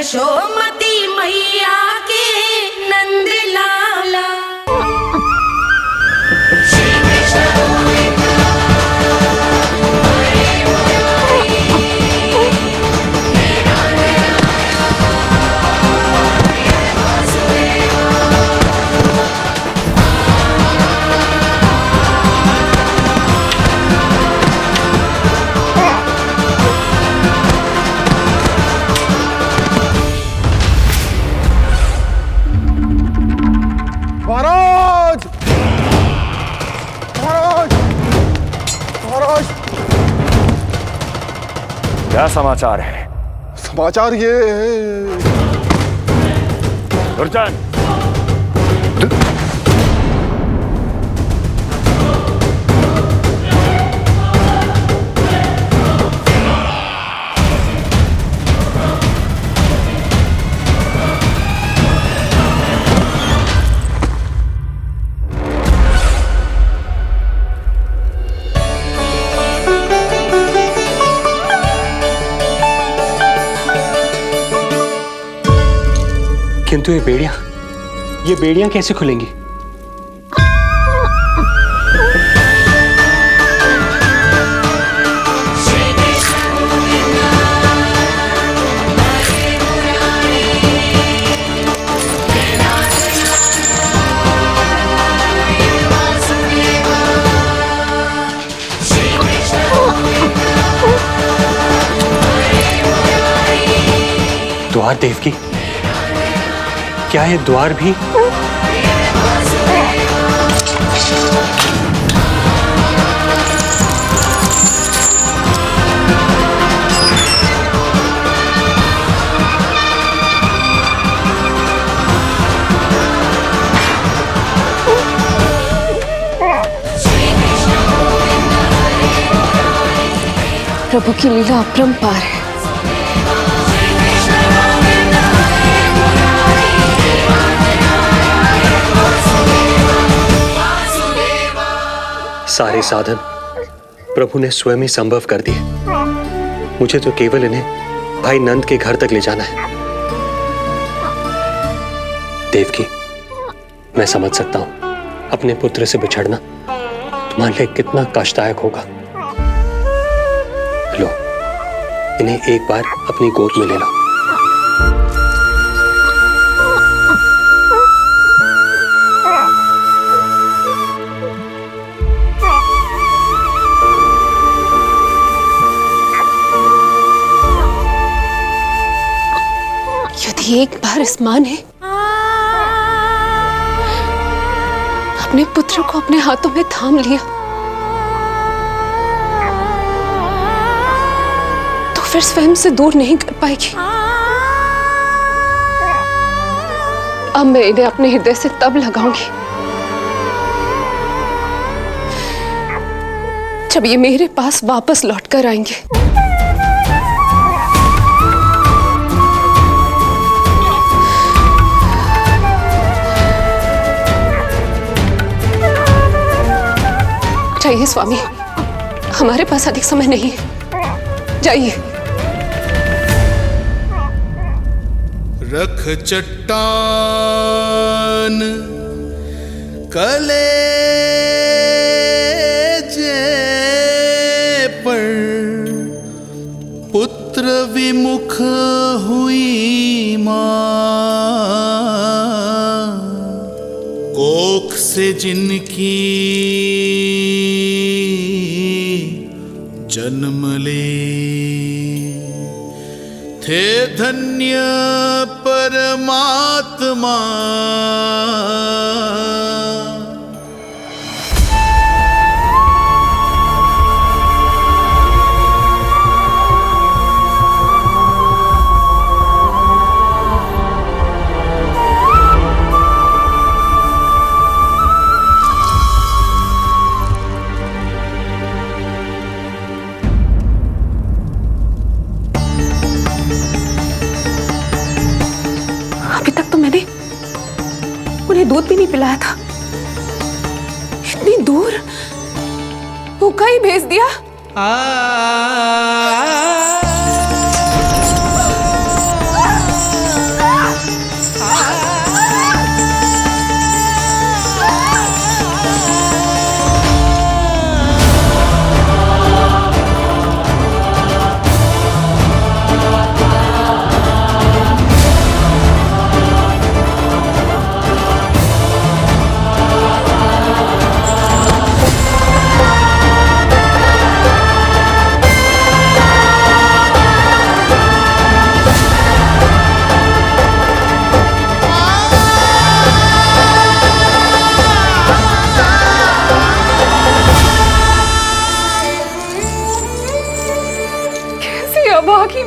यशोमती मैया के नंद लाला। महाराज, महाराज, महाराज, क्या समाचार है? समाचार ये दुर्जन, किंतु ये बेड़ियां कैसे खुलेंगी? द्वार देवकी, क्या ये द्वार भी? प्रभु की लीला अपरंपार है। सारे साधन प्रभु ने स्वयं ही संभव कर दिए। मुझे तो केवल इन्हें भाई नंद के घर तक ले जाना है। देवकी, मैं समझ सकता हूं अपने पुत्र से बिछड़ना तुम्हारे लिए कितना कष्टदायक होगा। लो, इन्हें एक बार अपनी गोद में ले लो। यदि एक बार इस मां ने अपने पुत्र को अपने हाथों में थाम लिया तो फिर स्वयं से दूर नहीं कर पाएगी। अब मैं इन्हें अपने हृदय से तब लगाऊंगी जब ये मेरे पास वापस लौट कर आएंगे। जाइए स्वामी, हमारे पास अधिक समय नहीं है, जाइए। रख चट्टान कलेजे पर, पुत्र विमुख हुई मां, कोख से जिनकी जन्म ले, थे धन्य परमात्मा। उन्हें दूध भी नहीं पिलाया था। इतनी दूर भूखा ही भेज दिया।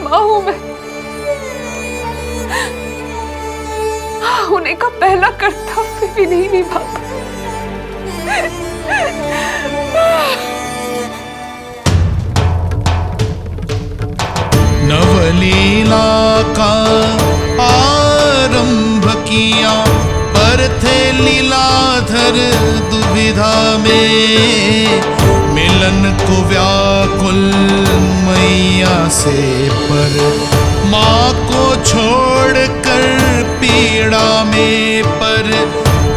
माँ हूं मैं। होने का पहला कर्तव्य भी नहीं निभा पाई। नवलीला का आरंभ किया पर थे लीलाधर दुविधा में, मिलन को व्याकुल मैया से पर माँ को छोड़कर पीड़ा में, पर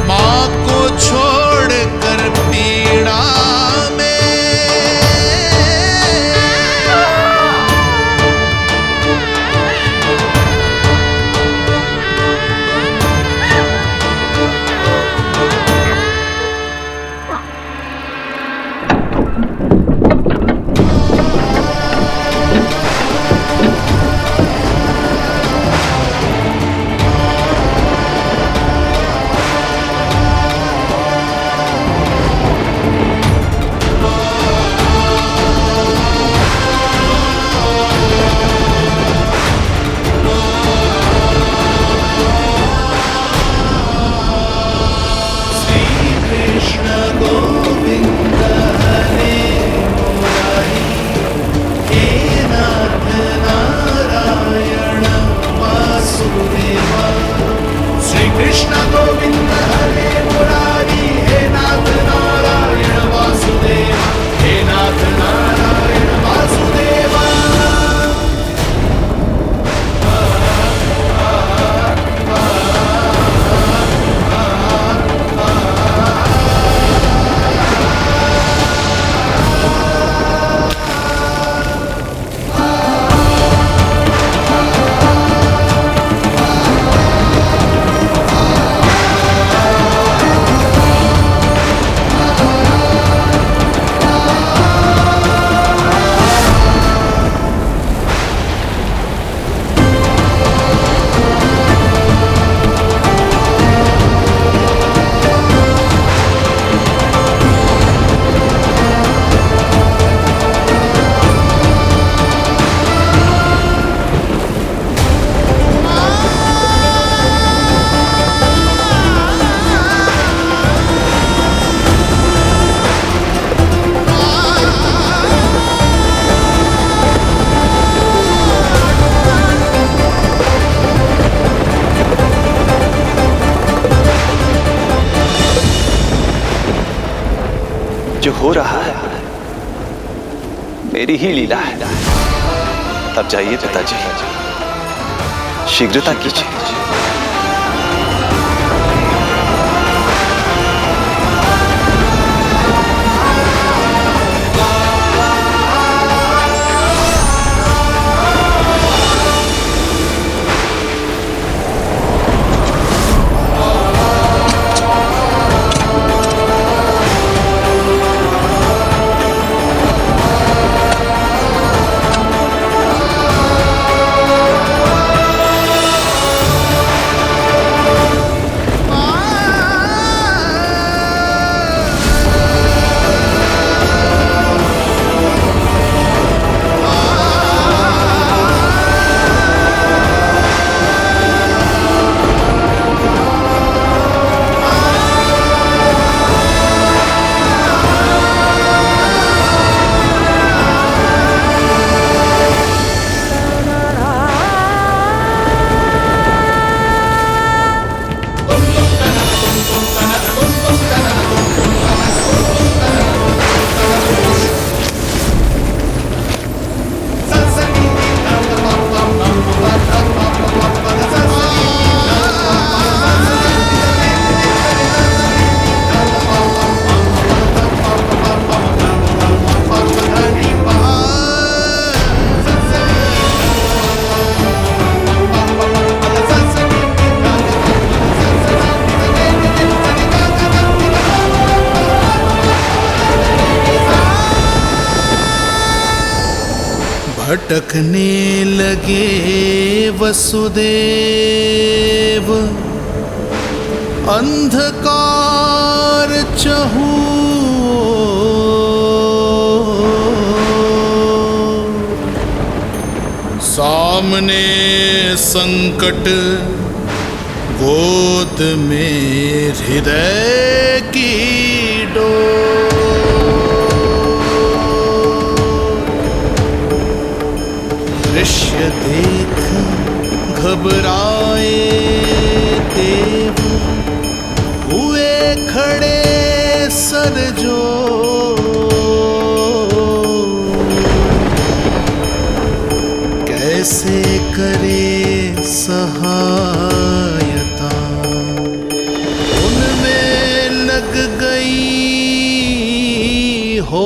माँ को छोड़कर पीड़ा में। जो हो रहा है मेरी ही लीला है। तब जाइए पिताजी, शीघ्रता कीजिए। भटकने लगे वसुदेव, अंधकार चहूर, सामने संकट, गोद में हृदय की डोर। दृश्य देख घबराए देव, हुए खड़े सर जो। कैसे करे सहायता, उनमें लग गई हो।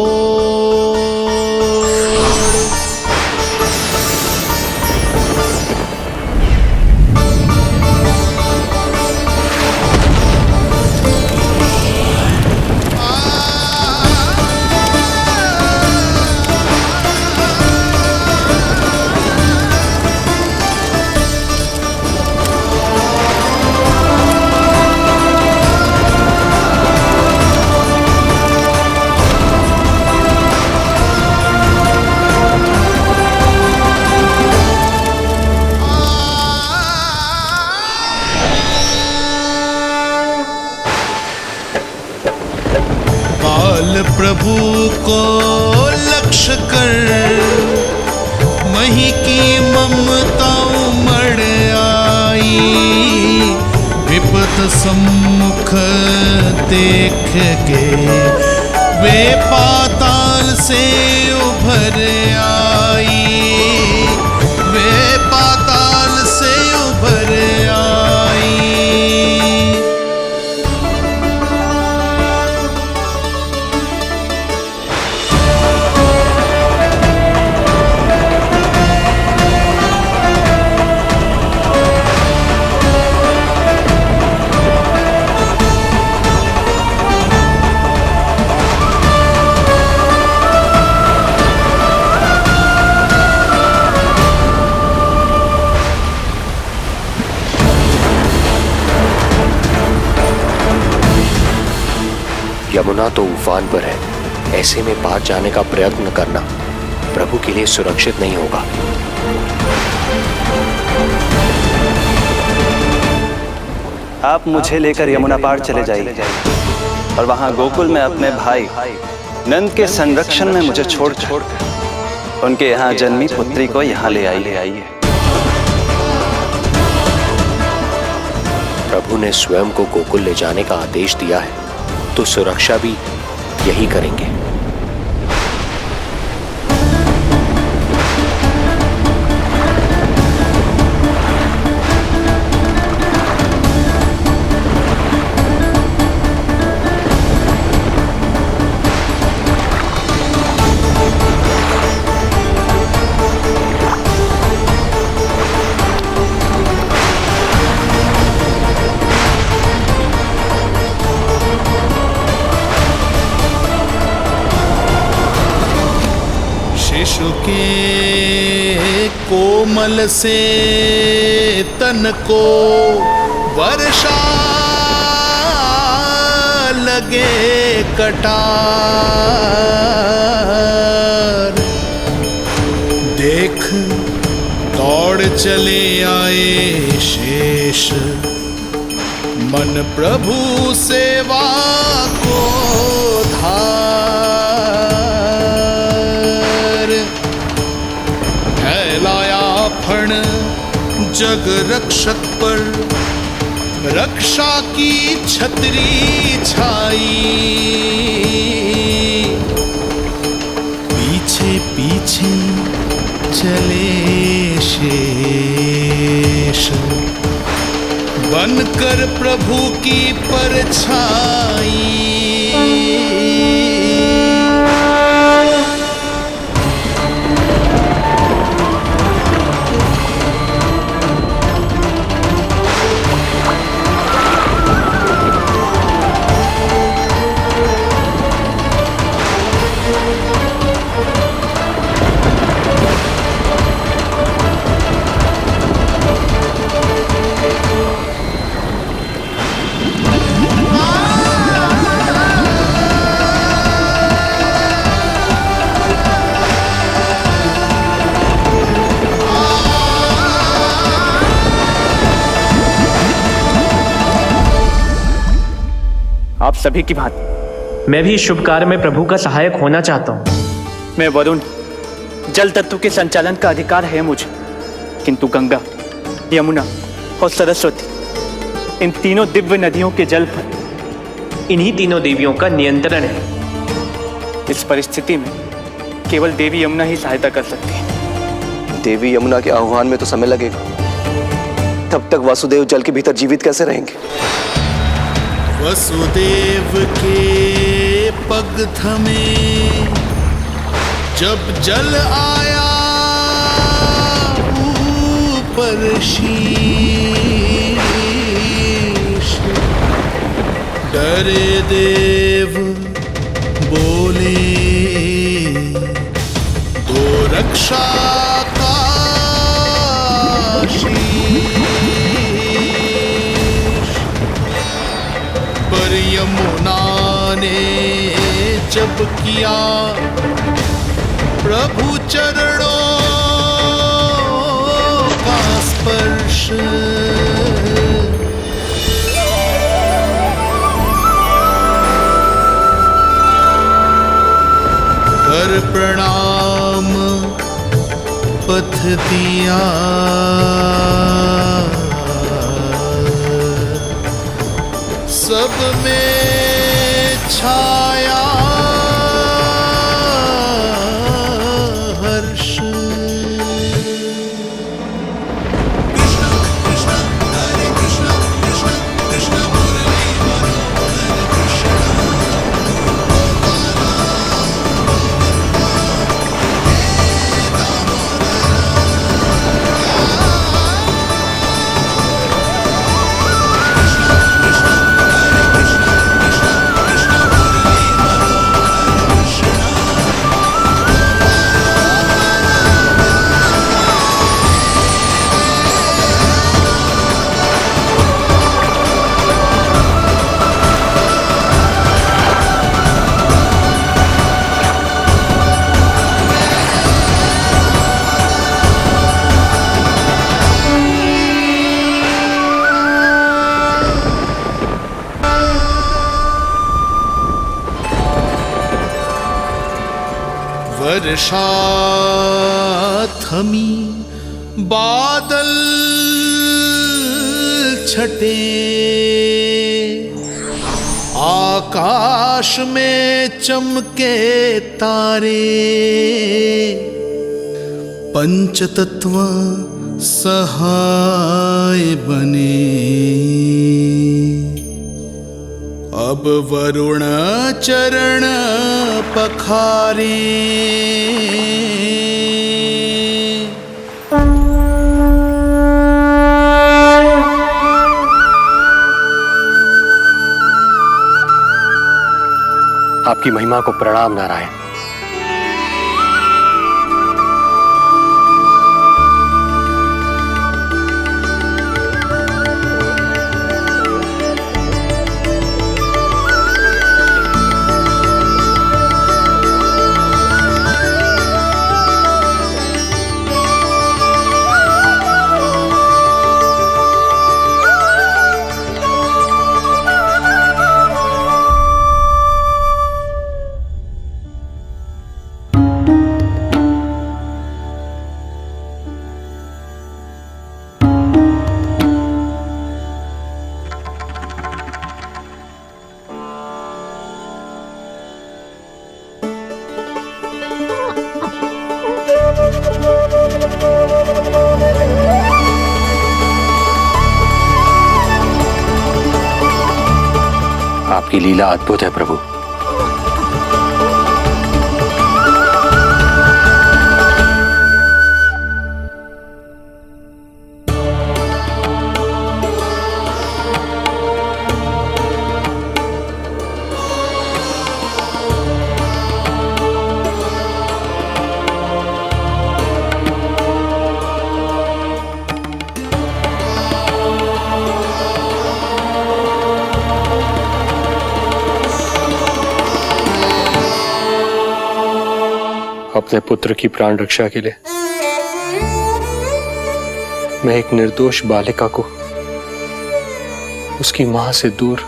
प्रभु को लक्ष्य कर मही की ममता उमड़ आई। विपद सम्मुख देख के वे पाताल से उभर आई। वे पाताल से उभर आई। यमुना तो उफान पर है, ऐसे में पार जाने का प्रयत्न करना प्रभु के लिए सुरक्षित नहीं होगा। आप मुझे लेकर यमुना पार चले जाइए और वहां गोकुल में अपने भाई नंद के संरक्षण में मुझे छोड़ उनके यहाँ जन्मी पुत्री को यहाँ ले आइए। प्रभु ने स्वयं को गोकुल ले जाने का आदेश दिया है, तो सुरक्षा भी यही करेंगे। शिशु के कोमल से तन को वर्षा लगे कटार। देख दौड़ चले आए शेष, मन प्रभु सेवा को धार। फैलाया फण जग रक्षक पर, रक्षा की छतरी छाई। पीछे पीछे चले शेष, बनकर प्रभु की परछाई। आप सभी की भांति मैं भी इस शुभ कार्य में प्रभु का सहायक होना चाहता हूँ। मैं वरुण, जल तत्व के संचालन का अधिकार है मुझे, किंतु गंगा, यमुना और सरस्वती, इन तीनों दिव्य नदियों के जल पर इन्हीं तीनों देवियों का नियंत्रण है। इस परिस्थिति में केवल देवी यमुना ही सहायता कर सकती है। देवी यमुना के आह्वान में तो समय लगेगा, तब तक वासुदेव जल के भीतर जीवित कैसे रहेंगे? वसुदेव के पग थमे जब जल आया ऊपर शीश, डरे देव बोले दो रक्षा का शीश। पर यमुना ने जब किया प्रभु चरणों का स्पर्श, कर प्रणाम पथ दिया, सब में छाया हर्ष। वर्षा थमी, बादल छटे, आकाश में चमके तारे, पंचतत्व सहाय बने। अब वरुण चरण पखारे, आपकी महिमा को प्रणाम नारायण। आपकी लीला अद्भुत है प्रभु। अपने पुत्र की प्राण रक्षा के लिए मैं एक निर्दोष बालिका को उसकी मां से दूर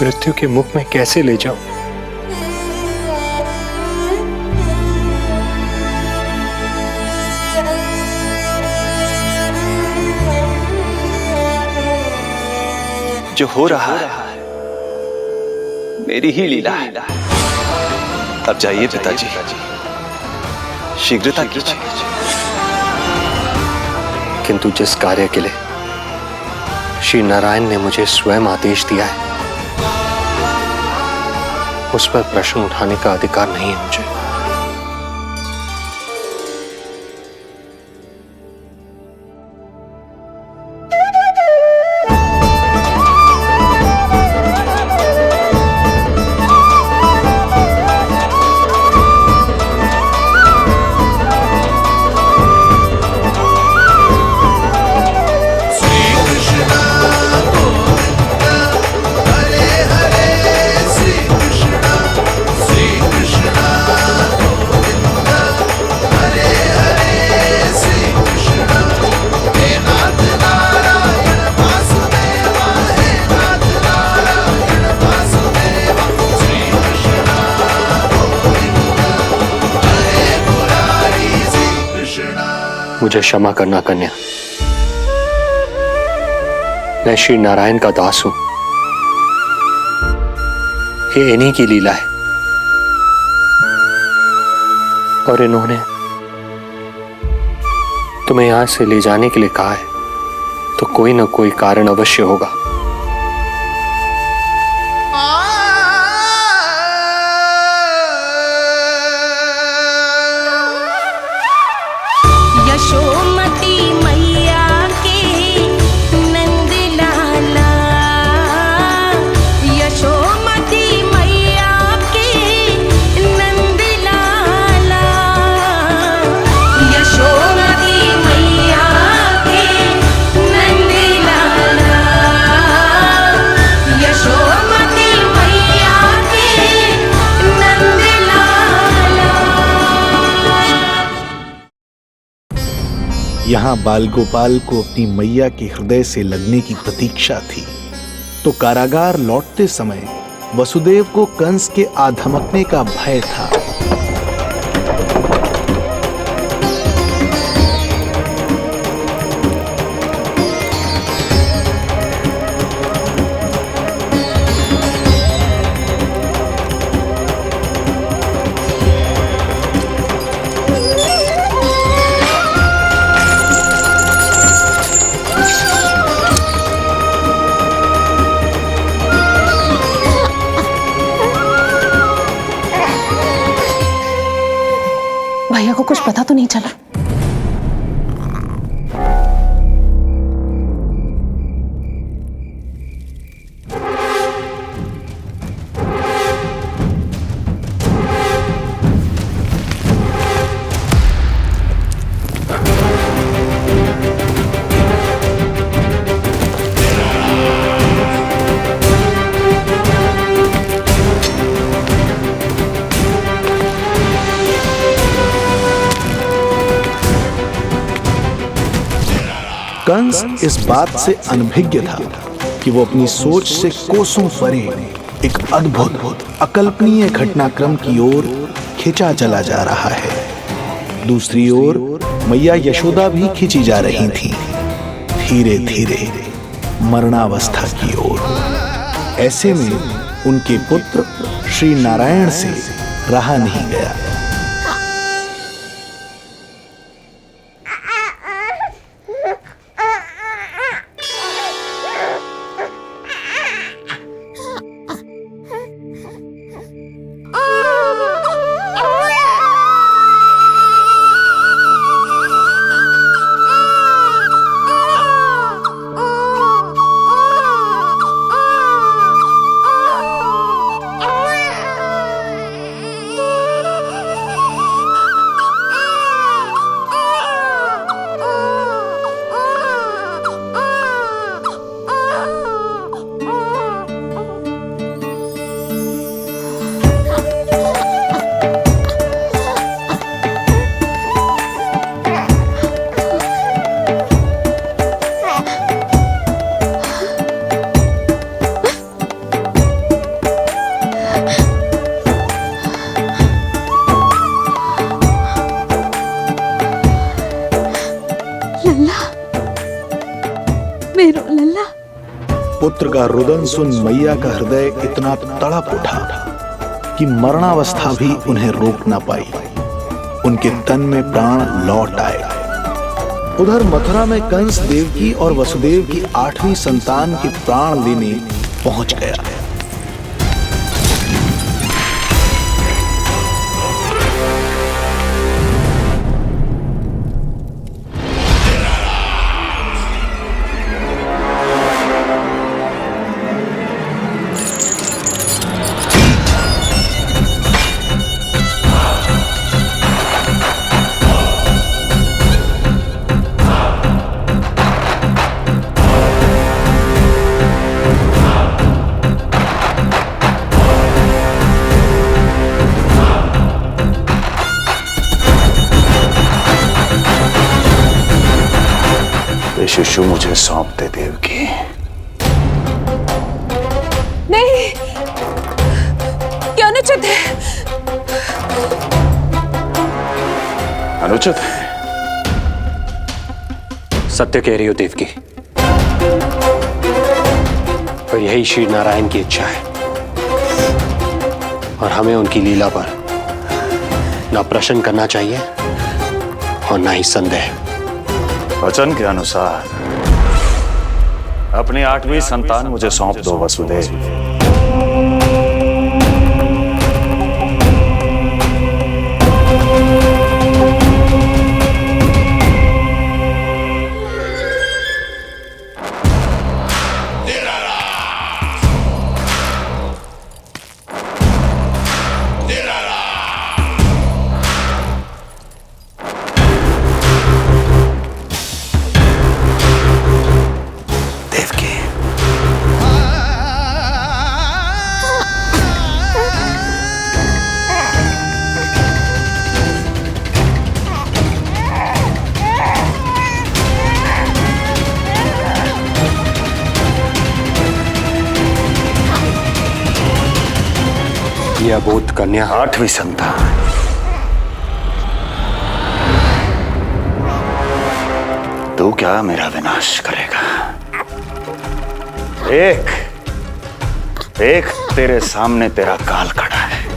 मृत्यु के मुख में कैसे ले जाऊं? जो हो रहा है मेरी ही लीला है। अब जाइए पिताजी, शीघ्रता कीजिए। किंतु जिस कार्य के लिए श्री नारायण ने मुझे स्वयं आदेश दिया है, उस पर प्रश्न उठाने का अधिकार नहीं है मुझे। मुझे क्षमा करना कन्या, मैं श्री नारायण का दास हूं। ये इन्हीं की लीला है और इन्होंने तुम्हें यहां से ले जाने के लिए कहा है, तो कोई ना कोई कारण अवश्य होगा। यशोमती मैया के नंद लाला, यशोमती मैया के नंद लाला, यशोमती मैया के नंद लाला, यशोमती मैया के नंद लाला। यहाँ बाल गोपाल को अपनी मैया के हृदय से लगने की प्रतीक्षा थी, तो कारागार लौटते समय वसुदेव को कंस के आधमकने का भय था। भैया को कुछ पता तो नहीं चला? कंस इस बात से अनभिज्ञ था कि वो अपनी सोच से कोसों परे एक अद्भुत अकल्पनीय घटनाक्रम की ओर खिंचा चला जा रहा है। दूसरी ओर मैया यशोदा भी खिंची जा रही थी, धीरे धीरे मरणावस्था की ओर। ऐसे में उनके पुत्र श्री नारायण से रहा नहीं गया। लल्ला, मेरो लल्ला। पुत्र का रुदन सुन मैया का हृदय इतना तड़प उठा कि मरणावस्था भी उन्हें रोक न पाई। उनके तन में प्राण लौट आए। उधर मथुरा में कंस देवकी और वसुदेव की 8वीं संतान के प्राण लेने पहुंच गया। शिशु मुझे सौंप दे देवकी। नहीं, क्या अनुचित है। अनुचित है? सत्य कह रही हो देवकी, और यही श्री नारायण की इच्छा है, और हमें उनकी लीला पर ना प्रश्न करना चाहिए और ना ही संदेह। वचन के अनुसार अपनी 8वीं संतान मुझे सौंप दो वसुदेव। यह अबोध कन्या 8वीं संतान। तू क्या मेरा विनाश करेगा? एक तेरे सामने तेरा काल खड़ा है।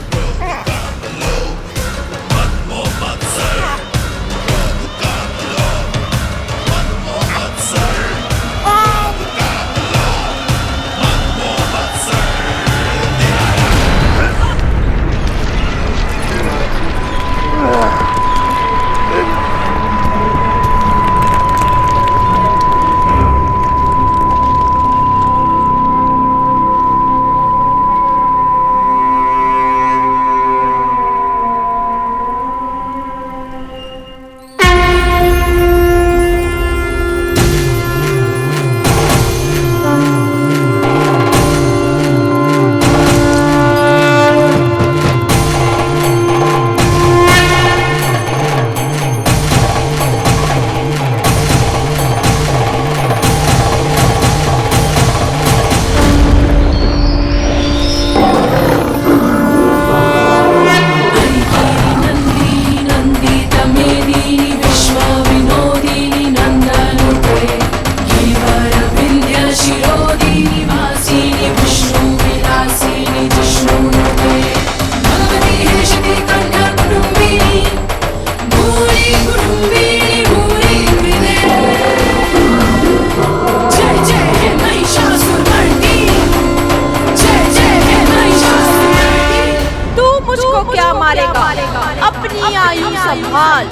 अपनी आयु संभाल,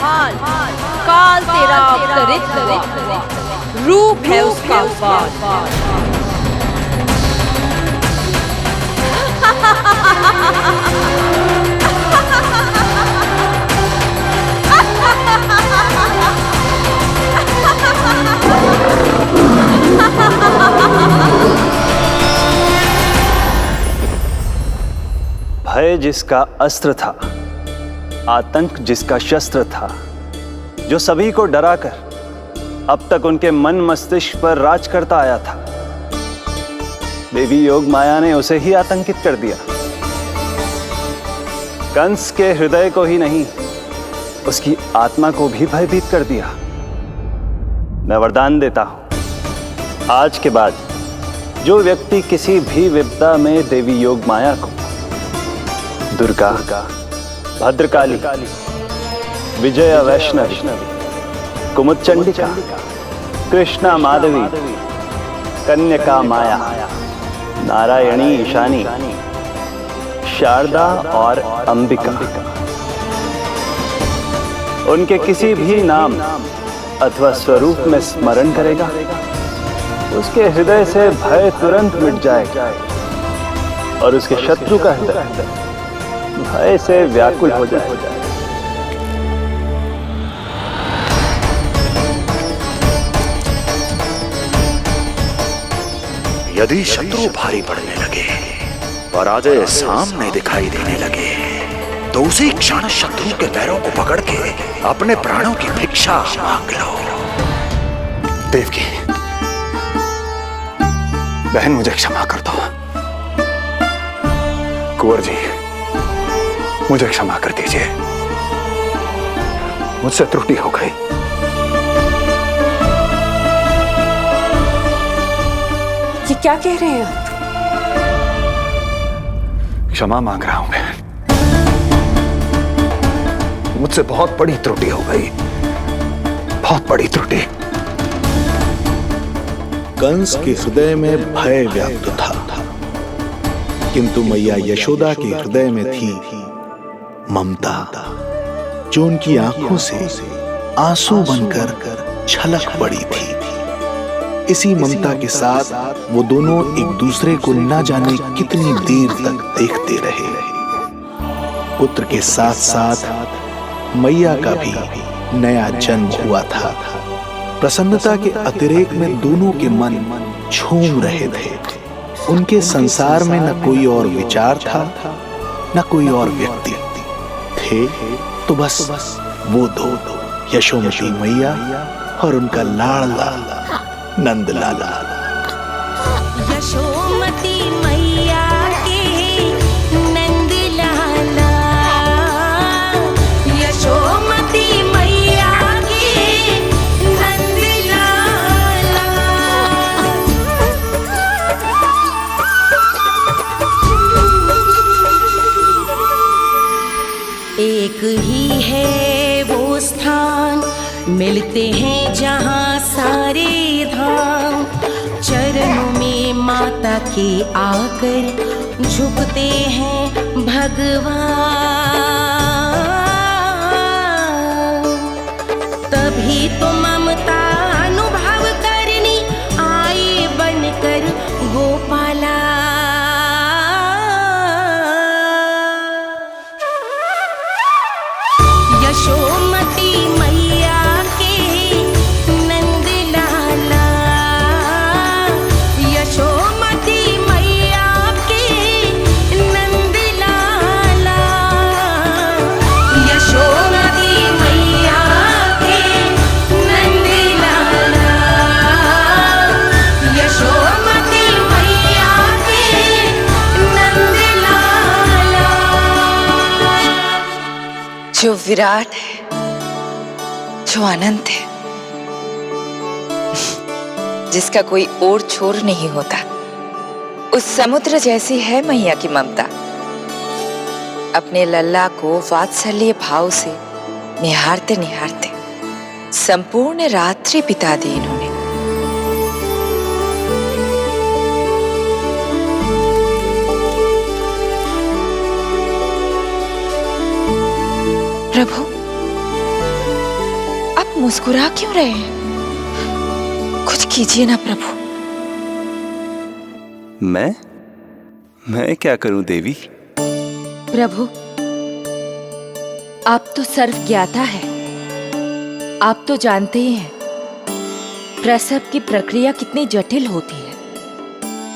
काल तेरा अवतरित रूप है उसका वार। भय जिसका अस्त्र था, आतंक जिसका शस्त्र था, जो सभी को डराकर अब तक उनके मन मस्तिष्क पर राज करता आया था, देवी योग माया ने उसे ही आतंकित कर दिया। कंस के हृदय को ही नहीं, उसकी आत्मा को भी भयभीत कर दिया। मैं वरदान देता हूं, आज के बाद जो व्यक्ति किसी भी विपदा में देवी योग माया को दुर्गा, भद्रकाली, विजया वैष्णवी, कुमुदचंडिका, कृष्णा माधवी, कन्यका माया, नारायणी ईशानी, शारदा और अंबिका, उनके किसी भी नाम अथवा स्वरूप में स्मरण करेगा, उसके हृदय से भय तुरंत मिट जाएगा और उसके शत्रु का हृदय भय से व्याकुल हो जाएगा। यदि शत्रु भारी पड़ने लगे, पराजय सामने दिखाई देने लगे, तो उसी क्षण शत्रु के पैरों को पकड़ के अपने प्राणों की भिक्षा मांग लो। देवकी, बहन मुझे क्षमा कर दो। कुंवर जी, मुझे क्षमा कर दीजिए, मुझसे त्रुटि हो गई। ये क्या कह रहे हैं आप? क्षमा मांग रहा हूं बहन, मुझसे बहुत बड़ी त्रुटि हो गई, बहुत बड़ी त्रुटि। कंस के हृदय में भय व्याप्त था, किंतु मैया यशोदा के हृदय में थी ममता, जो उनकी आंखों से आंसू बनकर छलक पड़ी थी। इसी ममता के साथ वो दोनों एक दूसरे को न जाने कितनी देर तक देखते रहे। पुत्र के साथ साथ मैया का भी नया जन्म हुआ था। प्रसन्नता के अतिरेक में दोनों के मन झूम रहे थे। उनके संसार में न कोई और विचार था, न कोई और व्यक्ति थे, तो बस वो दो, यशोमती मैया और उनका लाडला नंद लाला। यशोमती मैया के नंद लाला, यशोमती मैया के नंद लाला। एक ही है वो स्थान, मिलते हैं जहाँ सारे धाम। चरणों में माता के आकर झुकते हैं भगवान। तभी तो ममता अनुभव करनी आए बनकर गोपाला। यशोमती मैया के नंद लाला, यशोमती मैया के नंद लाला, यशोमती मैया के नंद लाला, यशोमती मैया के नंद लाला। जो विराट है, जो अनंत है, जिसका कोई ओर छोर नहीं होता, उस समुद्र जैसी है मैया की ममता। अपने लल्ला को वात्सल्य भाव से निहारते निहारते संपूर्ण रात्रि बिता दी इन्होंने। प्रभु, आप मुस्कुरा क्यों रहे हैं? कुछ कीजिए ना प्रभु। मैं क्या करूं देवी? प्रभु, आप तो सर्व ज्ञाता है। आप तो जानते ही हैं प्रसव की प्रक्रिया कितनी जटिल होती है।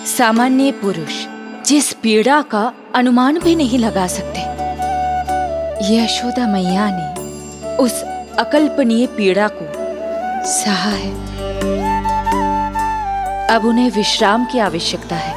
सामान्य पुरुष जिस पीड़ा का अनुमान भी नहीं लगा सकते, यशोदा मैया ने उस अकल्पनीय पीड़ा को सहा है। अब उन्हें विश्राम की आवश्यकता है।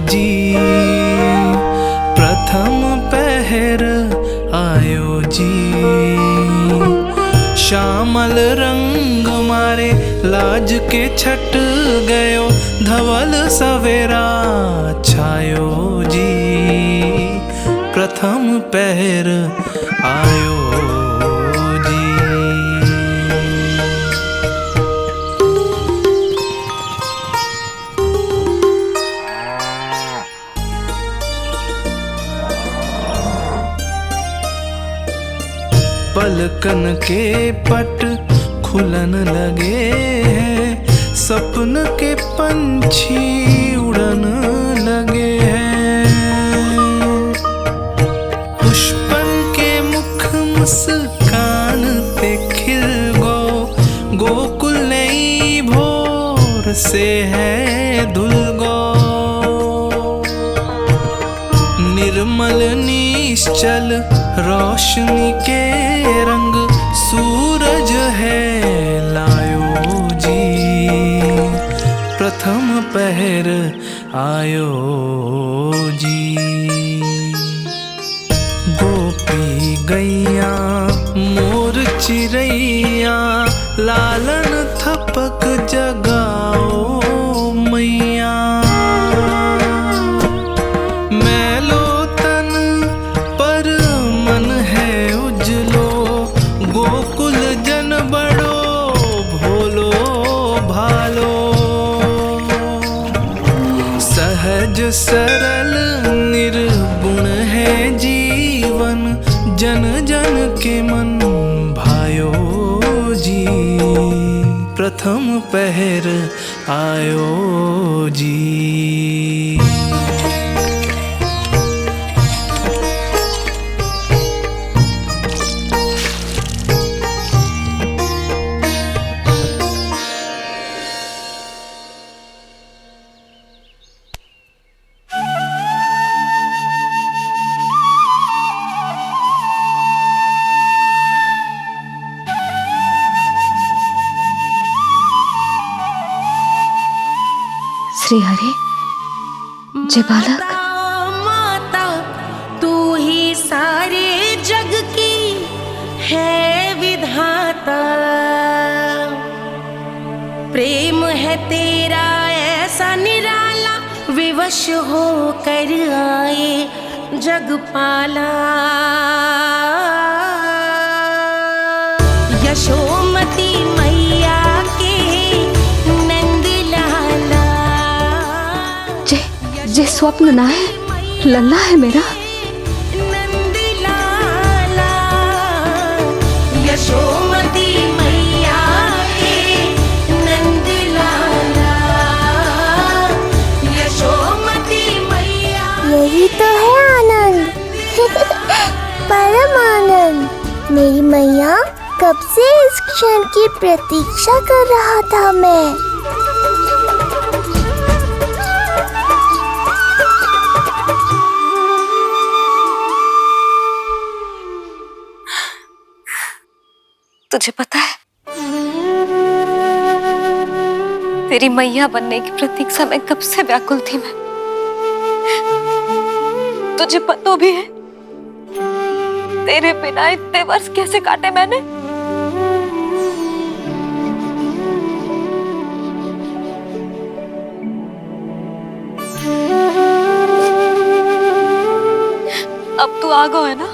जी, प्रथम पहर आयो जी। श्यामल रंग मारे लाज के छट गयो, धवल सवेरा छायो जी। प्रथम पहर आयो जी। पलकन के पट खुलन लगे हैं, सपन के पंछी उड़न लगे हैं। पुष्पन के मुख मुस्कान ते खिल गो, गोकुल नई भोर से है धुल गो। निर्मल निश्चल रोशनी के रंग, सूरज है लायो जी। प्रथम पहर आयो जी। गोपी गैया मोर चिड़ैया, लालन थपक जगाओ मैया। मैलो तन पर मन है उजलो, गोकुल जन बड़ो भोलो भालो। सहज सरल निर्गुण है जीवन, जन जन के मन भायो जी। प्रथम पहर आयो जी। श्री हरि, जय बालक। माता तू ही सारे जग की है विधाता, प्रेम है तेरा ऐसा निराला, विवश हो कर आए जगपाला। यशोमती मैया के नंद लाला, जे स्वप्न ना है, लल्ला है मेरा। नंद लाला, यशोमती मैया के नंद लाला, यशोमती मैया। यही तो है आनंद, परम आनंद। मेरी मैया, कब से इस क्षण की प्रतीक्षा कर रहा था मैं। तुझे पता है, तेरी मैया बनने की प्रतीक्षा में कब से व्याकुल थी मैं। तुझे पता भी है, तेरे बिना इतने वर्ष कैसे काटे मैंने। अब तू आ गो है ना,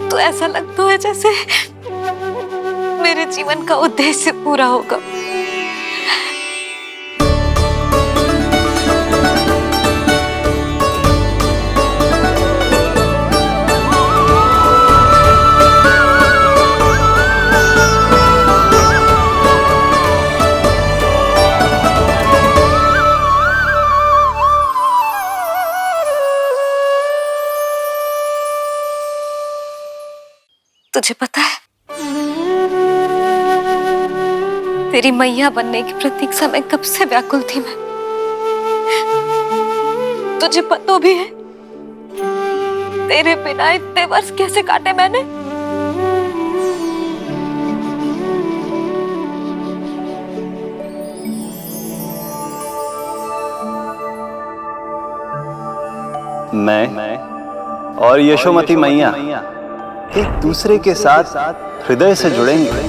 तो ऐसा लगता है जैसे मेरे जीवन का उद्देश्य पूरा होगा। तुझे पता है, तेरी मैया बनने की प्रतीक्षा में कब से व्याकुल थी मैं। तुझे पता भी है, तेरे बिना इतने वर्ष कैसे काटे मैंने। और यशोमती मैया एक दूसरे के साथ हृदय से जुड़ेंगे।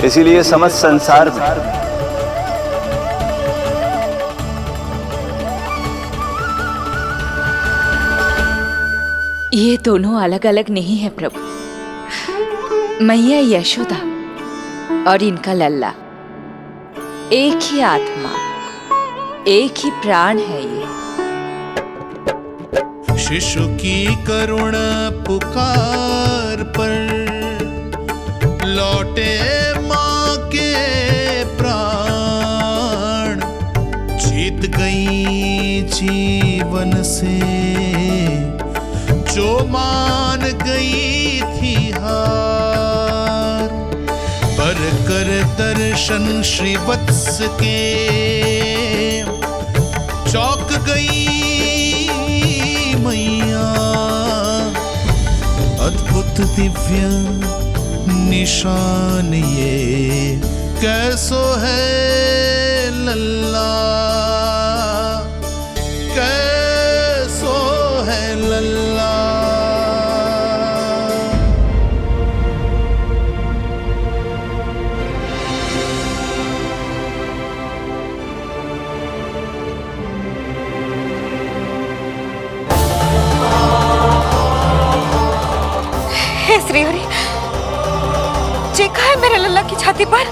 इसीलिए समस्त संसार में ये दोनों अलग अलग नहीं है प्रभु। मैया यशोदा और इनका लल्ला एक ही आत्मा, एक ही प्राण है ये। शिशु की करुण पुकार पर लौटे माँ के प्राण, जीत गई जीवन से जो मान गई थी हार। पर कर दर्शन श्री वत्स के चौंक गई मैया, अद्भुत दिव्य निशान ये कैसो है लल्ला, कैसो है लल्ला। हे श्री हरि, चेका है मेरे लल्ला की छाती पर।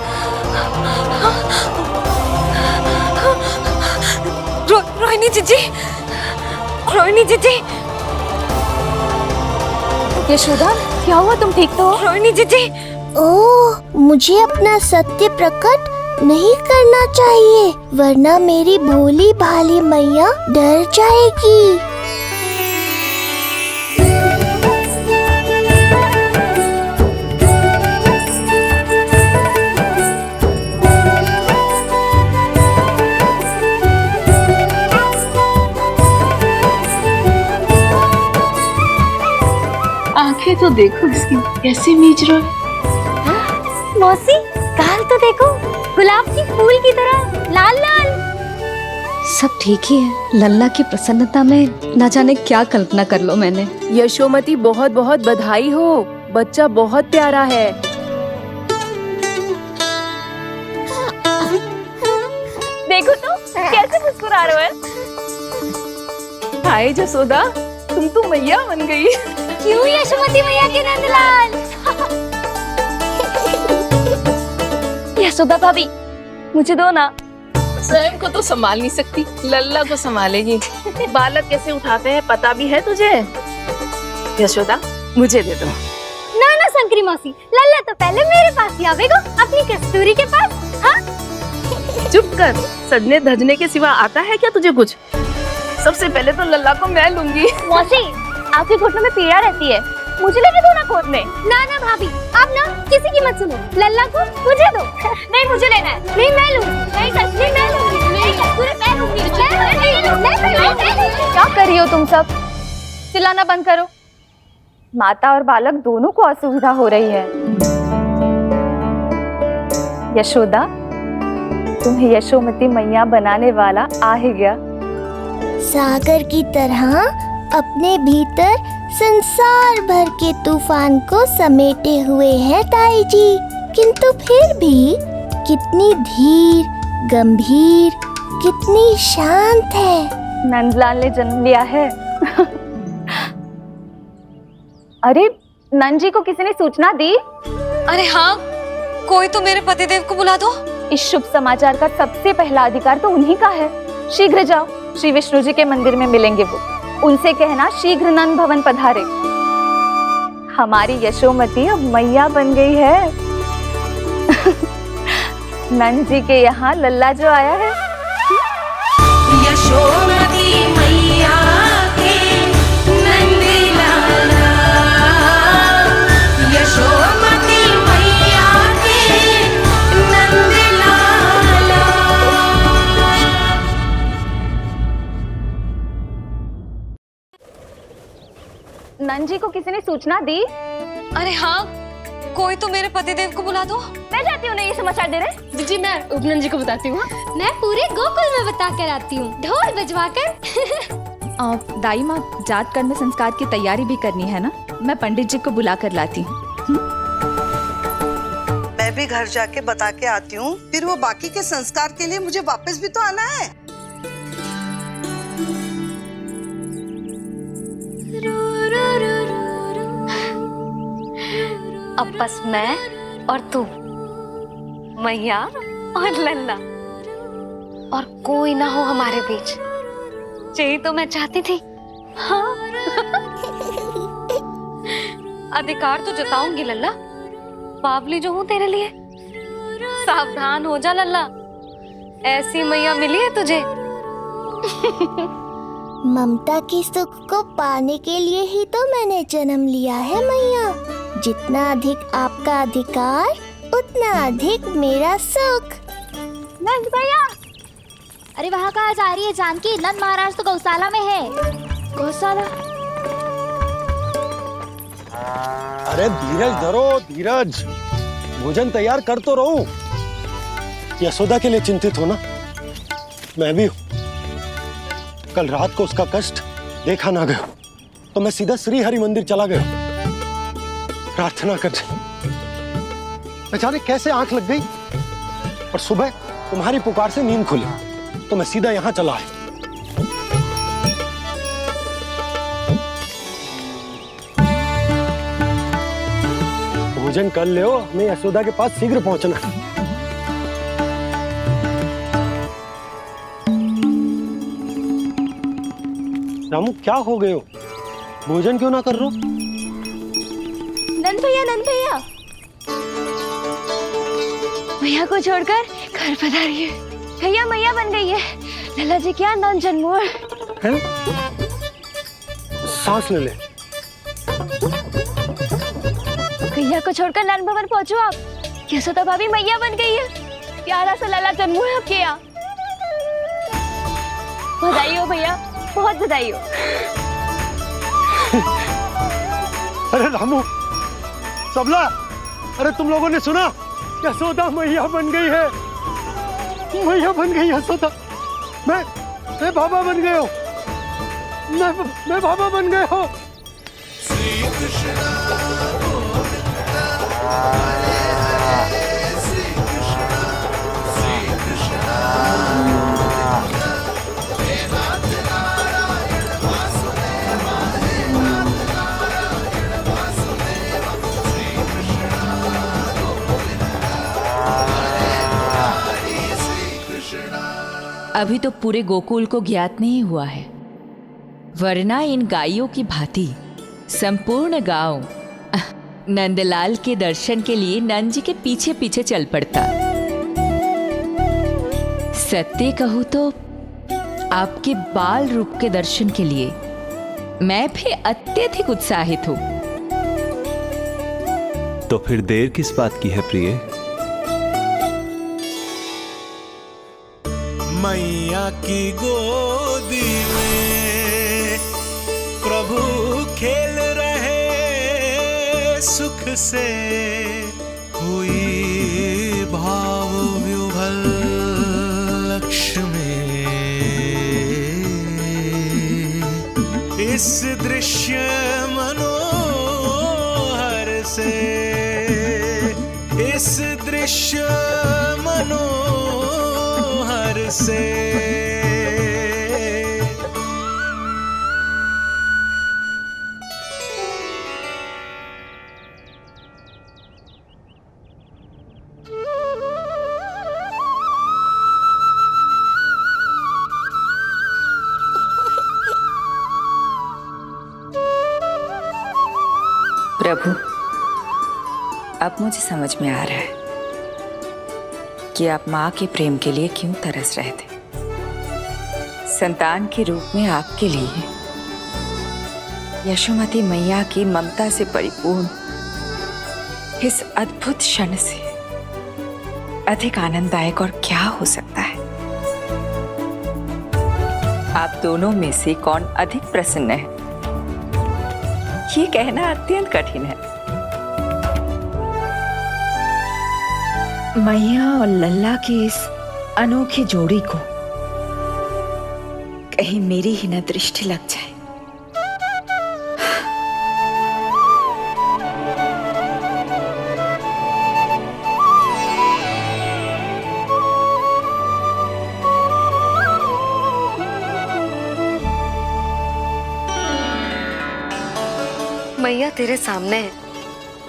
रोहिणी जीजी, रोहिणी जीजी। यशोदा, क्या हुआ? तुम ठीक तो हो? रोहिणी जीजी। ओह, मुझे अपना सत्य प्रकट नहीं करना चाहिए, वरना मेरी भोली भाली मैया डर जाएगी। आंखें तो देखो इसकी कैसे मीच रहा है। मौसी, गाल तो देखो, गुलाब की फूल की तरह लाल लाल। सब ठीक ही है। लल्ला की प्रसन्नता में न जाने क्या कल्पना कर लो मैंने। यशोमती, बहुत बहुत बधाई हो, बच्चा बहुत प्यारा है। देखो तो कैसे मुस्कुरा रहे है। हाय जसोदा, तुम तो मैया बन गई। क्यों यशोमती मैया के नंदलाल? यशोदा भाभी, मुझे दो ना। स्वयं को तो संभाल नहीं सकती, लल्ला को संभालेगी। बालक कैसे उठाते हैं पता भी है तुझे? यशोदा, मुझे दे दो। ना ना शंकरी मौसी, लल्ला तो पहले मेरे पास ही आवेगा, अपनी कस्तूरी के पास। हाँ? चुप कर, सजने धजने के सिवा आता है क्या तुझे कुछ? सबसे पहले तो लल्ला को मैं लूंगी। मौसी, आपके घुटनों में पीड़ा रहती है, मुझे लेके दो ना खोदने। ना ना भाभी, आप ना किसी की मत सुनो, लल्ला को मुझे दो। नहीं, मुझे लेना है। नहीं, मैं लूंगी। नहीं सच, मैं लूंगी। नहीं कस्तूरी, मैं लूंगी। क्या कर रही हो तुम सब? चिल्लाना बंद करो। माता और बालक दोनों को असुविधा हो रही है। यशोदा, तुम्हें यशोमती मैया बनाने वाला आ ही गया। सागर की तरह अपने भीतर संसार भर के तूफान को समेटे हुए हैं ताई जी, किंतु फिर भी कितनी धीर, गंभीर, कितनी शांत है। नंदलाल ने जन्म लिया है। अरे, नंद जी को किसी ने सूचना दी? अरे हाँ, कोई तो मेरे पतिदेव को बुला दो। इस शुभ समाचार का सबसे पहला अधिकार तो उन्हीं का है। शीघ्र जाओ, श्री विष्णु जी के मंदिर में मिलेंगे वो। उनसे कहना शीघ्र नंद भवन पधारे। हमारी यशोमती अब मैया बन गई है। नंद जी के यहाँ लल्ला जो आया है। यशोमती मैया के नंद लाला, यशोमती मैया के नंद लाला। नंद जी को किसी ने सूचना दी? अरे हाँ, कोई तो मेरे पतिदेव को बुला दो। मैं जाती हूँ, नहीं ये समाचार दे रहे। जी, मैं उपनंद जी को बताती हूँ। मैं पूरे गोकुल में बता कर आती हूँ, ढोल बजवा कर। दाई माँ, जात कर्म संस्कार की तैयारी भी करनी है ना, मैं पंडित जी को बुला कर लाती हूँ। मैं भी घर जाके बता के आती हूँ, फिर वो बाकी के संस्कार के लिए मुझे वापस भी तो आना है। अब बस मैं और तू, मैया और लल्ला, और कोई ना हो हमारे बीच। यही तो मैं चाहती थी। हाँ। अधिकार तो जताऊंगी लल्ला, बावली जो हूँ तेरे लिए। सावधान हो जा लल्ला, ऐसी मैया मिली है तुझे। ममता की सुख को पाने के लिए ही तो मैंने जन्म लिया है मैया। जितना अधिक आपका अधिकार, उतना अधिक मेरा सुख। नंद भैया, अरे वहाँ कहाँ जा रही है जानकी? नंद महाराज तो गौशाला में है। गौशाला? अरे धीरज धरो, धीरज। भोजन तैयार कर तो रहूं। यशोदा के लिए चिंतित हो ना? मैं भी हूं। कल रात को उसका कष्ट देखा ना गया तो मैं सीधा श्री हरि मंदिर चला गया प्रार्थना करने। अचानक कैसे आंख लग गई और सुबह तुम्हारी पुकार से नींद खुली तो मैं सीधा यहां चला आया। भोजन कर ले, हमें यशोदा के पास शीघ्र पहुंचना है। रामू, क्या हो गए हो? भोजन क्यों ना कर रहे हो? नंद भैया, नंद भैया, मैया को छोड़कर घर पधारी है। भैया मैया बन गई है। लल्ला जी क्या नंद जन्मोर है? सांस ले ले। भैया को छोड़कर नंद भवन पहुंचो आप। यशोदा भाभी मैया बन गई है। प्यारा सा लल्ला जन्मोर है आपके यहाँ। बधाई हो भैया, बहुत बधाई हो। अरे रामू, सबला, अरे तुम लोगों ने सुना? यशोदा मैया बन गई है। मैया बन गई यशोदा। मैं बाबा बन गए हो। मैं बाबा बन गए हो। श्री कृष्ण अभी तो पूरे गोकुल को ज्ञात नहीं हुआ है, वरना इन गायों की भांति संपूर्ण गांव नंदलाल के दर्शन के लिए नंद जी के पीछे पीछे चल पड़ता। सत्य कहूं तो आपके बाल रूप के दर्शन के लिए मैं भी अत्यधिक उत्साहित हूं। तो फिर देर किस बात की है प्रिय? मैया की गोदी में प्रभु खेल रहे सुख से, हुई भाव विह्वल लक्ष्य में। इस दृश्य मनोहर से, इस दृश्य मनोहर से प्रभु, अब मुझे समझ में आ रहा है कि आप माँ के प्रेम के लिए क्यों तरस रहे थे। संतान के रूप में आपके लिए यशोमती मैया की ममता से परिपूर्ण इस अद्भुत क्षण से अधिक आनंददायक और क्या हो सकता है। आप दोनों में से कौन अधिक प्रसन्न है, ये कहना अत्यंत कठिन है। मैया और लल्ला की इस अनोखी जोड़ी को कहीं मेरी ही न दृष्टि लग जाए। मैया तेरे सामने है,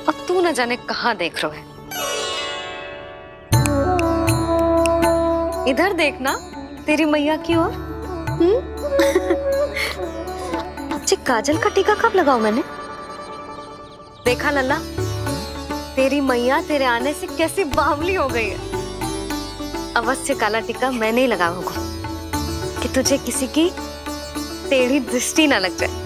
अब तू न जाने कहाँ देख रहा है। इधर देखना तेरी मैया की ओर। अच्छी काजल का टीका कब लगाऊं मैंने? देखा लल्ला, तेरी मैया तेरे आने से कैसी बावली हो गई है। अवश्य काला टीका मैंने ही लगाया होगा कि तुझे किसी की टेढ़ी दृष्टि ना लग जाए।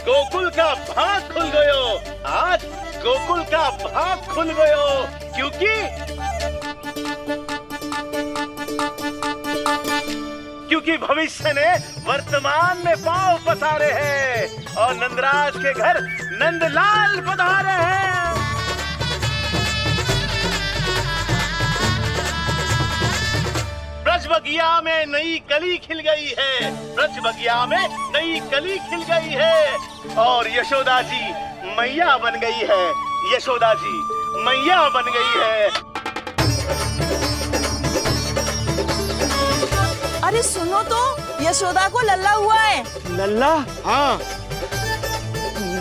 गोकुल का भाग खुल गयो, आज गोकुल का भाग खुल गयो, क्योंकि भविष्य ने वर्तमान में पांव पसारे हैं और नंदराज के घर नंदलाल पधारे हैं। ब्रज बगिया में नई कली खिल गई है, ब्रज बगिया में नई कली खिल गई है और यशोदा जी मैया बन गई है, यशोदा जी मैया बन गई है। अरे सुनो तो, यशोदा को लल्ला हुआ है। लल्ला? हाँ,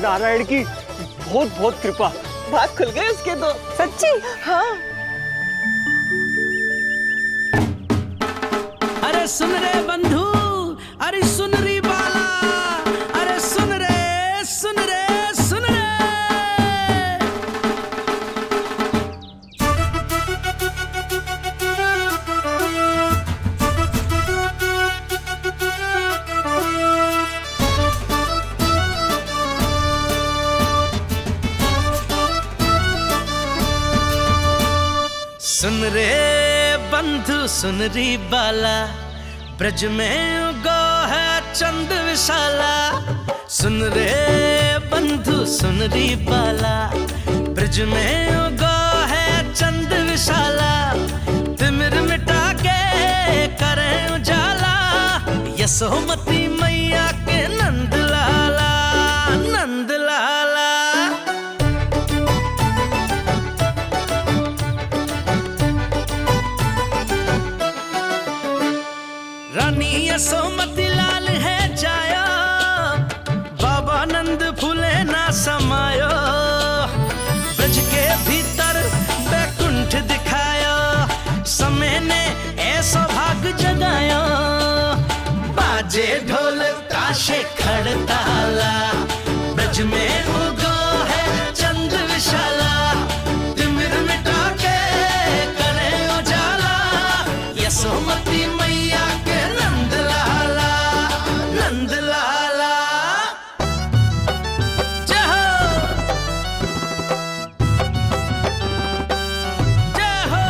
नारायण की बहुत बहुत कृपा। भाग खुल गए उसके तो। सच्ची? हाँ। अरे सुन रे बंधु, अरे सुन री बाला, अरे सुन रे सुन रे सुन रे। सुन रे बंधु सुन री बाला, ब्रज में उगो है चंद विशाला। सुन रे बंधु सुन री बाला, ब्रज में उगो है चंद विशाला। तिमिर मिटा के करें उजाला, यशोमती मैया के नंद लाला, नंद लाला। रानी यशोमती लाल है जायो, बाबा नंद फूले ना समायो। ब्रज के भीतर बैकुंठ दिखायो, समय ने ऐसा भाग जगायो। बाजे ढोल ताशे खड़ताला, ब्रज में उगो है चंद विशाला। तिमिर मिटा के करे उजाला, यशोमती मैया के नंद लाला, नंद लाला। जय हो, जय हो।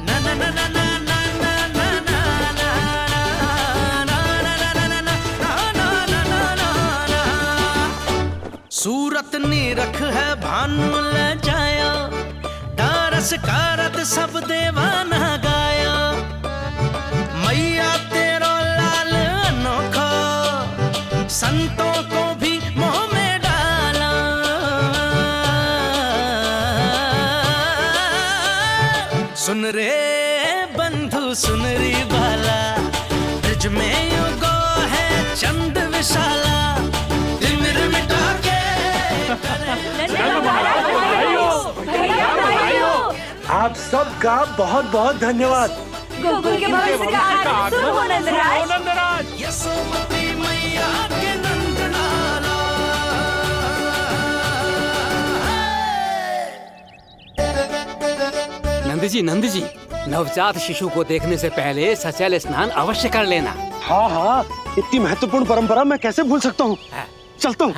ना ना ना ना ना ना ना ना ना ना सूरत नीरख है भानु ले जाया, दारस कारत सब देवाना गाया। मैया तेरो लाल अनोखा, संतों को भी मोह में डाला। सुन रे बंधु सुन री बाला, ब्रज में उगो है चंद विशाला। तिमिर मिटा के आप सबका बहुत बहुत धन्यवाद। गोकुल के भविष्य का आरंभ शुरू हो नंदराज। यशोमती मैया के नंद लाला। नंद जी, नवजात शिशु को देखने से पहले सचैल स्नान अवश्य कर लेना। हाँ हाँ, इतनी महत्वपूर्ण परंपरा मैं कैसे भूल सकता हूँ। चलता हूँ।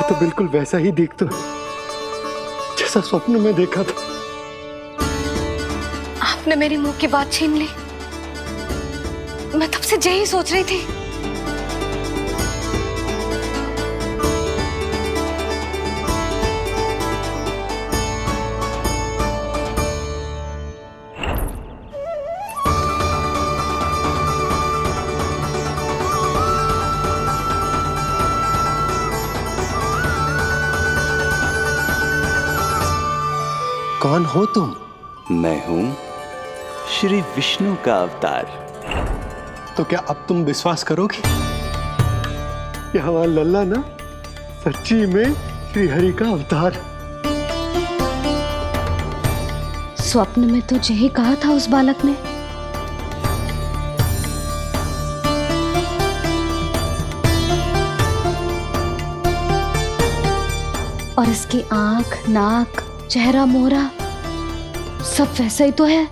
तो बिल्कुल वैसा ही दिखता है जैसा स्वप्न में देखा था। आपने मेरी मुंह की बात छीन ली। मैं तब से यही सोच रही थी। कौन हो तुम? मैं हूं श्री विष्णु का अवतार। तो क्या अब तुम विश्वास करोगे कि हमारा लल्ला ना सच्ची में श्री हरि का अवतार? स्वप्न में तो यही कहा था उस बालक ने। और इसकी आंख, नाक, चेहरा, मोहरा सब वैसा ही तो है।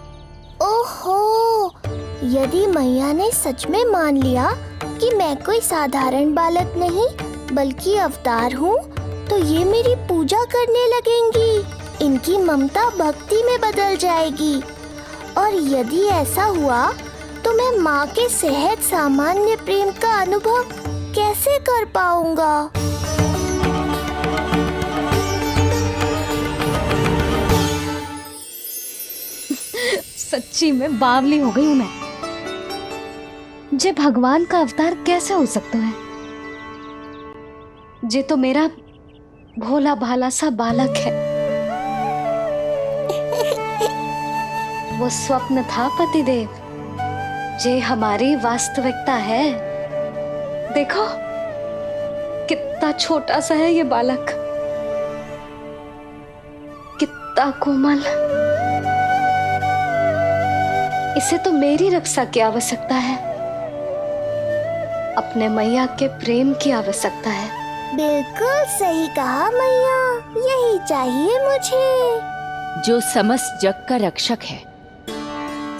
ओहो, यदि मैया ने सच में मान लिया कि मैं कोई साधारण बालक नहीं बल्कि अवतार हूँ, तो ये मेरी पूजा करने लगेंगी। इनकी ममता भक्ति में बदल जाएगी। और यदि ऐसा हुआ तो मैं माँ के सहज सामान्य प्रेम का अनुभव कैसे कर पाऊंगा? सच्ची में बावली हो गई हूँ मैं। जे भगवान का अवतार कैसे हो सकता है? जे तो मेरा भोला भाला सा बालक है। वो स्वप्न था पतिदेव, जे हमारी वास्तविकता है। देखो कितना छोटा सा है ये बालक, कितना कोमल। इसे तो मेरी रक्षा की आवश्यकता है, अपने मैया के प्रेम की आवश्यकता है। बिल्कुल सही कहा मैया, यही चाहिए मुझे। जो समस्त जग का रक्षक है,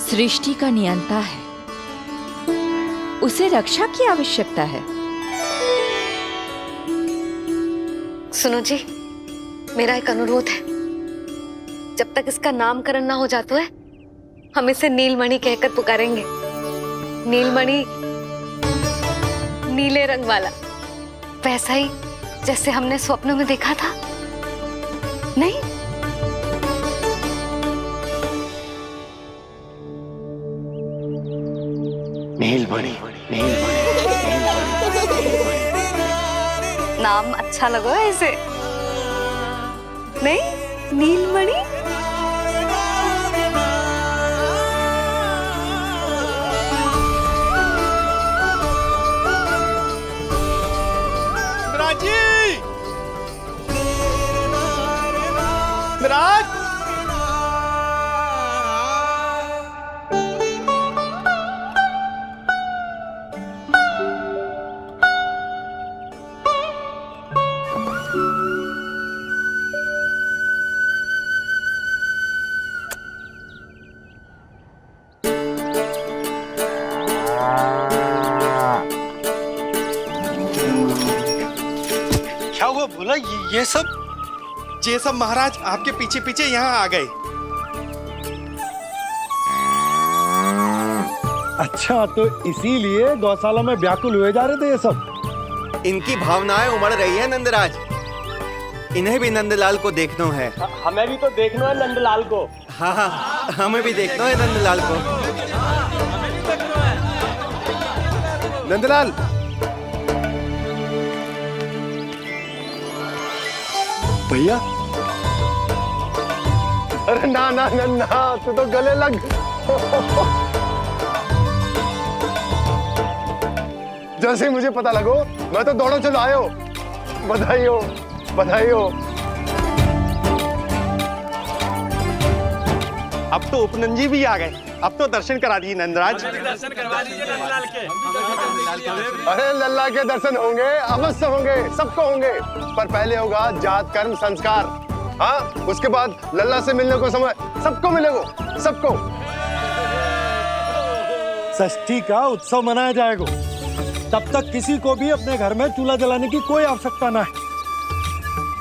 सृष्टि का नियंता है, उसे रक्षा की आवश्यकता है। सुनो जी, मेरा एक अनुरोध है। जब तक इसका नामकरण ना हो जाता है, हम इसे नीलमणि कहकर पुकारेंगे। नीलमणि नीले रंग वाला, वैसा ही जैसे हमने स्वप्नों में देखा था। नहीं? नीलमणि। नाम अच्छा लगा है इसे, नहीं? नीलमणि। राज, क्या हुआ भोला? ये सब महाराज आपके पीछे पीछे यहाँ आ गए। अच्छा, तो इसीलिए गौशाला में व्याकुल हुए जा रहे थे ये सब? इनकी भावनाएं उमड़ रही है नंदराज। इन्हें भी नंदलाल को देखना है। हमें भी तो देखना है नंदलाल को। हाँ, हमें भी देखना है नंदलाल को। नंदलाल, भैया। अरे ना ना ना ना, तू तो गले लग। जैसे ही मुझे पता लगो, मैं तो दौड़ो चलो आयो। बधाई हो, बधाई हो। अब तो उपनंद भी आ गए। अब तो दर्शन करा दिए नंदराज। दर्शन करवा दीजिए नंदलाल के। अरे लल्ला के दर्शन होंगे, अवश्य होंगे, सबको होंगे। पर पहले होगा जात कर्म संस्कार। हाँ, उसके बाद लल्ला से मिलने को समय सबको मिलेगा, सबको। षष्ठी का उत्सव मनाया जाएगा। तब तक किसी को भी अपने घर में चूल्हा जलाने की कोई आवश्यकता ना है।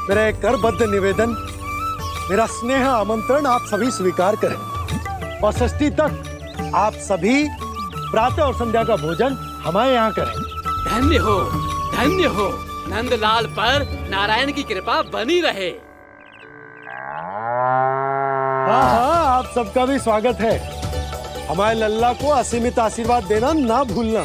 मेरा एक करबद्ध निवेदन, मेरा स्नेह आमंत्रण आप सभी स्वीकार करें और षष्ठी तक आप सभी प्रातः और संध्या का भोजन हमारे यहाँ करें। धन्य हो नंदलाल पर नारायण की कृपा बनी रहे। हाँ, आप सबका भी स्वागत है। हमारे लल्ला को असीमित आशीर्वाद देना ना भूलना।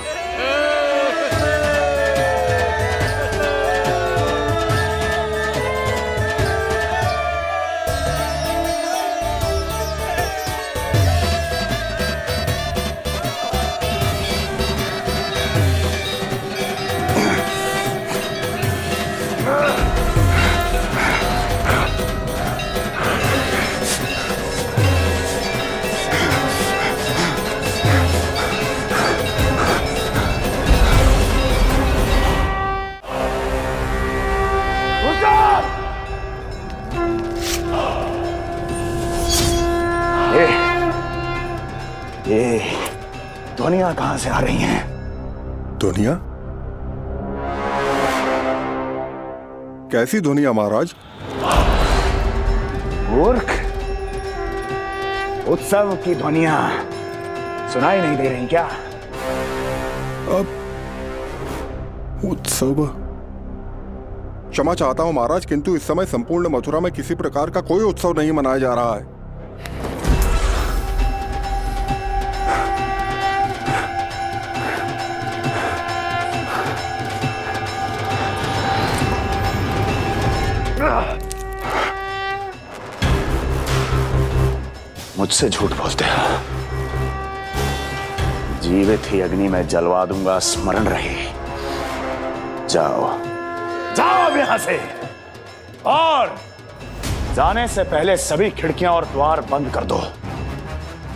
ये ध्वनियां कहां से आ रही हैं? ध्वनियां? कैसी ध्वनियां महाराज? मूर्ख, उत्सव की ध्वनियां सुनाई नहीं दे रही क्या? अब उत्सव? क्षमा चाहता हूं महाराज, किंतु इस समय संपूर्ण मथुरा में किसी प्रकार का कोई उत्सव नहीं मनाया जा रहा है। मुझसे झूठ बोलते हो। जीवित ही अग्नि में जलवा दूंगा, स्मरण रहे। जाओ जाओ अब यहां से, और जाने से पहले सभी खिड़कियां और द्वार बंद कर दो।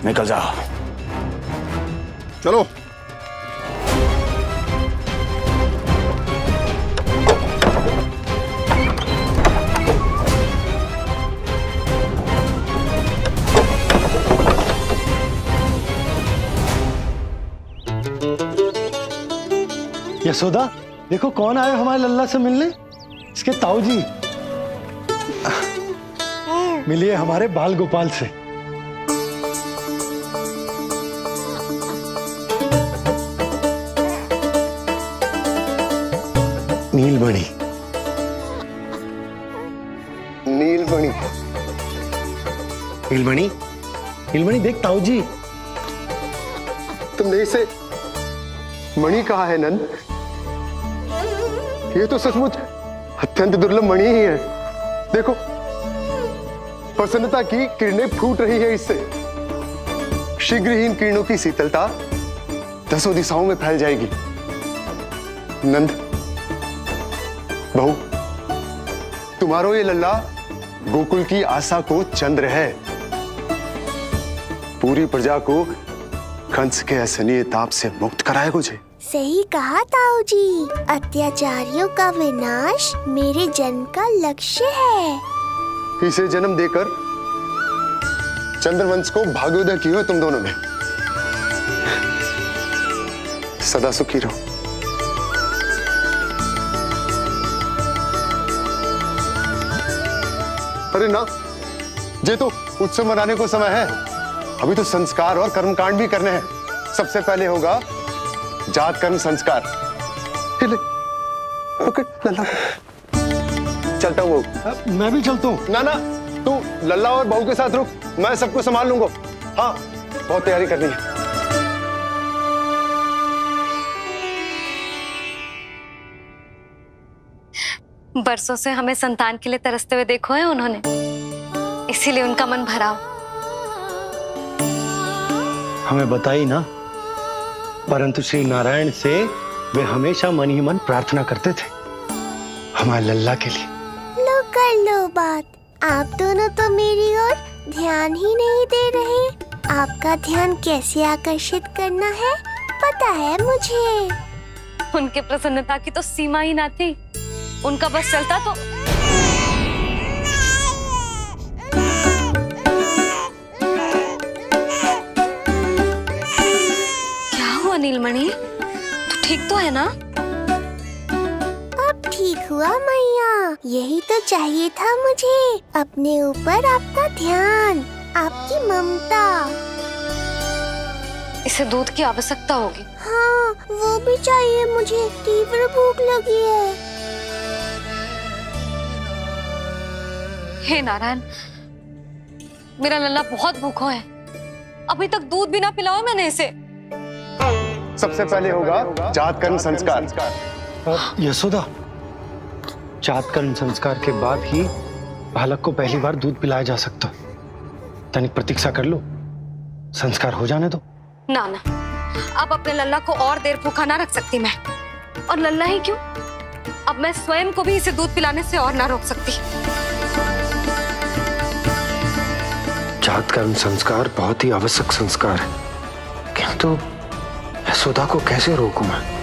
निकल जाओ। चलो। यशोदा, देखो कौन आया हमारे लल्ला से मिलने। इसके ताऊ जी। मिलिए हमारे बाल गोपाल से। नीलमणि, नीलमणि, नीलमणि, नीलमणि देख ताऊ जी। तुमने इसे मणि कहा है नंद? ये तो सचमुच अत्यंत दुर्लभ मणि ही है। देखो, प्रसन्नता की किरणें फूट रही है इससे। शीघ्र ही इन किरणों की शीतलता दसों दिशाओं में फैल जाएगी। नंद, बहू, तुम्हारो ये लल्ला गोकुल की आशा को चंद्र है। पूरी प्रजा को कंस के असहनीय ताप से मुक्त कराए मुझे। सही कहा ताऊ जी, अत्याचारियों का विनाश मेरे जन्म का लक्ष्य है। इसे जन्म देकर चंद्रवंश को भाग्योदय की हो तुम दोनों ने। सदा सुखी रहो। अरे ना, ये तो उत्सव मनाने को समय है। अभी तो संस्कार और कर्मकांड भी करने हैं। सबसे पहले होगा जात कर्म संस्कार। लल्ला, चलता हूँ। मैं भी चलता हूँ। ना ना, तू लल्ला और बहू के साथ रुक, मैं सबको संभाल लूंगा। हाँ, बहुत तैयारी करनी है। बरसों से हमें संतान के लिए तरसते हुए देखो है उन्होंने, इसीलिए उनका मन भरा हो। हमें बताई ना, परंतु श्री नारायण से वे हमेशा मन ही मन प्रार्थना करते थे हमारे लल्ला के लिए। लो कर लो बात। आप दोनों तो मेरी ओर ध्यान ही नहीं दे रहे। आपका ध्यान कैसे आकर्षित करना है पता है मुझे। उनके प्रसन्नता की तो सीमा ही ना थी। उनका बस चलता तो क्या हुआ नीलमणि, तू ठीक तो है ना? अब ठीक हुआ मैया, यही तो चाहिए था मुझे। अपने ऊपर आपका ध्यान, आपकी ममता। इसे दूध की आवश्यकता होगी। हाँ, वो भी चाहिए मुझे, तीव्र भूख लगी है। हे नारायण, मेरा लल्ला बहुत भूखा है, अभी तक दूध भी ना पिलाओ मैंने इसे। सबसे पहले होगा जातकर्म संस्कार। यशोदा, जातकर्म संस्कार के बाद ही बालक को पहली बार दूध पिलाया जा सकता। तनिक प्रतीक्षा कर लो, संस्कार हो जाने दो। ना ना, अब अपने लल्ला को और देर भूखा ना रख सकती मैं। और लल्ला ही क्यों, अब मैं स्वयं को भी इसे दूध पिलाने से और ना रोक सकती। जातकर्म संस्कार बहुत ही आवश्यक संस्कार है, किंतु यशोदा को कैसे रोकूं मैं?